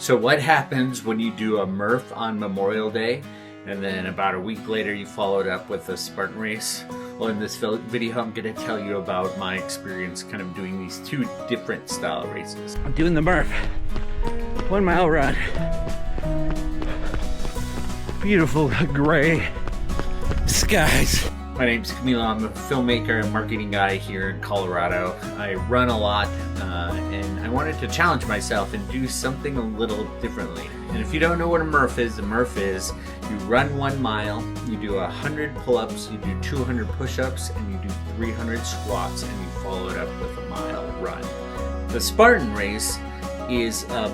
So what happens when you do a Murph on Memorial Day and then about a week later you follow it up with a Spartan race? Well, in this video I'm going to tell you about my experience kind of doing these two different style races. I'm doing the Murph 1 mile run. Beautiful gray skies. My name's Camilo. I'm a filmmaker and marketing guy here in Colorado. I run a lot and I wanted to challenge myself and do something a little differently. And if you don't know what a Murph is, the Murph is you run 1 mile, you do 100 pull-ups, you do 200 push-ups, and you do 300 squats, and you follow it up with a mile run. The Spartan Race is a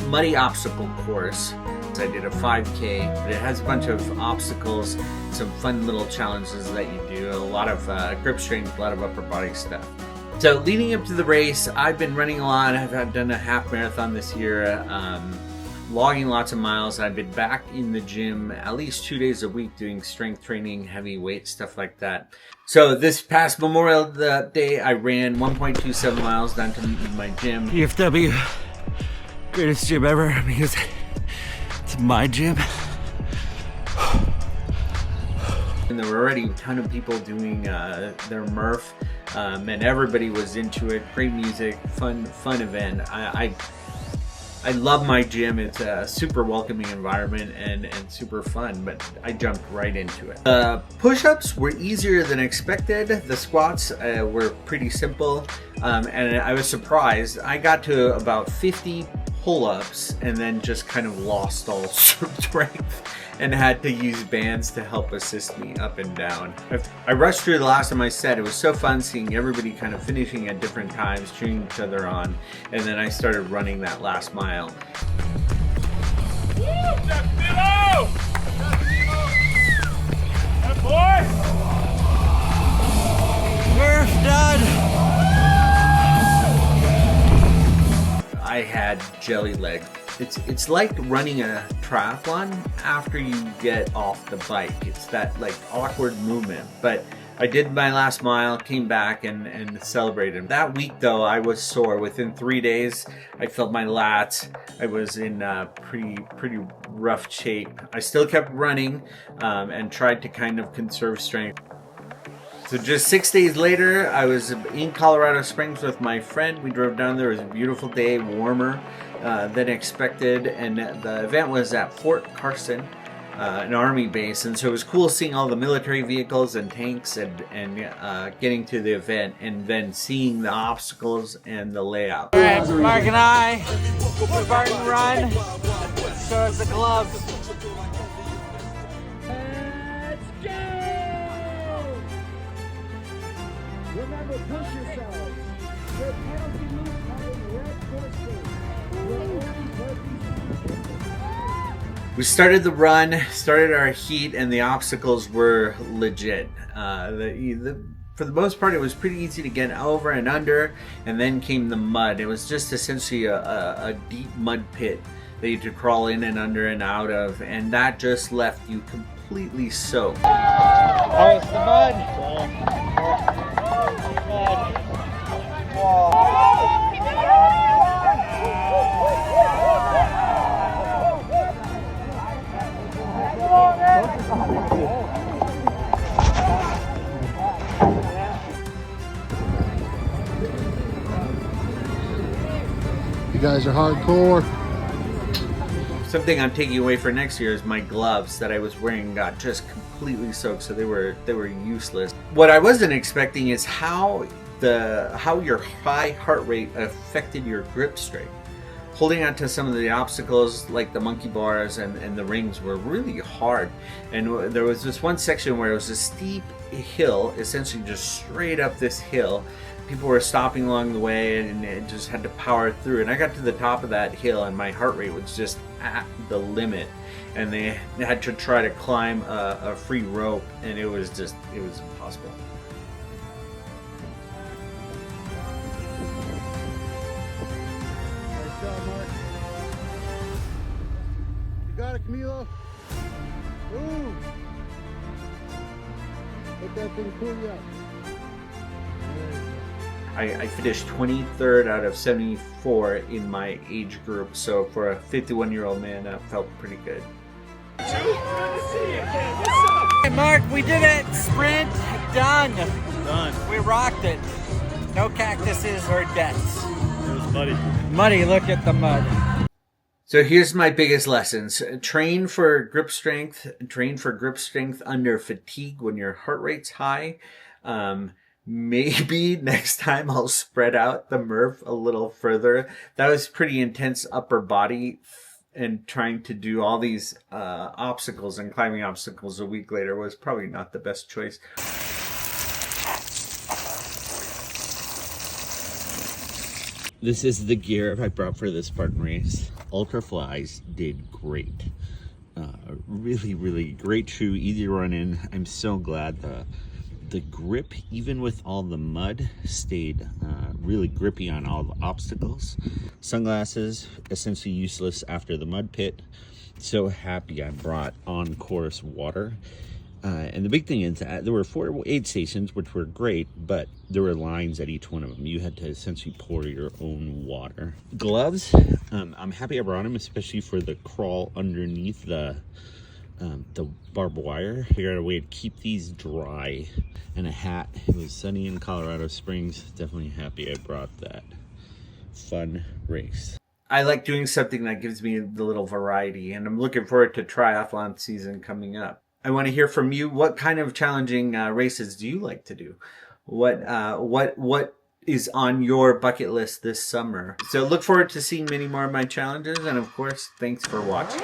muddy obstacle course. I did a 5K, but it has a bunch of obstacles, some fun little challenges that you do, a lot of grip strength, a lot of upper body stuff. So leading up to the race, I've been running a lot. I've done a half marathon this year, logging lots of miles. I've been back in the gym at least 2 days a week doing strength training, heavy weight, stuff like that. So this past Memorial Day, I ran 1.27 miles down to my gym. PFW, greatest gym ever because it's my gym. And there were already a ton of people doing their Murph, and everybody was into it. Great music, fun event. I love my gym. It's a super welcoming environment and super fun, but I jumped right into it. The push-ups were easier than expected. The squats were pretty simple, and I was surprised. I got to about 50 pull-ups and then just kind of lost all strength and had to use bands to help assist me up and down. I rushed through the last of my set. It was so fun seeing everybody kind of finishing at different times, cheering each other on, and then I started running that last mile. That boy! Murph done! I had jelly leg. It's like running a triathlon after you get off the bike. It's that like awkward movement. But I did my last mile, came back and celebrated. That week though, I was sore. Within 3 days, I felt my lats. I was in pretty rough shape. I still kept running and tried to kind of conserve strength. So just 6 days later, I was in Colorado Springs with my friend. We drove down there. It was a beautiful day, warmer than expected. And the event was at Fort Carson, an Army base. And so it was cool seeing all the military vehicles and tanks and getting to the event and then seeing the obstacles and the layout. All right, Mark and I, Spartan run. Show us the gloves. Remember, push yourself. Your penalty moves are in red courses. We started the run, started our heat, and the obstacles were legit. For the most part, it was pretty easy to get over and under, and then came the mud. It was just essentially a deep mud pit that you had to crawl in and under and out of, and that just left you completely soaked. Oh, it's the mud. You guys are hardcore. Something I'm taking away for next year is my gloves that I was wearing got just completely soaked, so they were useless. What I wasn't expecting is how your high heart rate affected your grip strength. Holding on to some of the obstacles like the monkey bars and the rings were really hard. And there was this one section where it was a steep hill, essentially just straight up this hill. People were stopping along the way and just had to power through. And I got to the top of that hill and my heart rate was just at the limit. And they had to try to climb a free rope, and it was impossible. Nice job, Mark. You got it, Camilo. Ooh. Let that thing pull you up. There you go. I finished 23rd out of 74 in my age group, so for a 51-year-old man, that felt pretty good. Hey Mark, we did it! Sprint done! Done. We rocked it. No cactuses or deaths. It was muddy. Muddy, look at the mud. So here's my biggest lessons. Train for grip strength under fatigue when your heart rate's high. Maybe next time I'll spread out the Murph a little further. That was pretty intense upper body, and trying to do all these obstacles and climbing obstacles a week later was probably not the best choice. This is the gear I brought for the Spartan Race. Ultra Flies did great. Really, really great shoe, easy to run in. I'm so glad the grip, even with all the mud, stayed really grippy on all the obstacles. Sunglasses, essentially useless after the mud pit. So happy I brought on-course water. And the big thing is that there were 4 aid stations, which were great, but there were lines at each one of them. You had to essentially pour your own water. Gloves, I'm happy I brought them, especially for the crawl underneath the barbed wire. Figured out a way to keep these dry. And a hat. It was sunny in Colorado Springs. Definitely happy I brought that. Fun race. I like doing something that gives me the little variety, and I'm looking forward to triathlon season coming up. I want to hear from you. What kind of challenging races do you like to do? What is on your bucket list this summer? So look forward to seeing many more of my challenges, and of course, thanks for watching.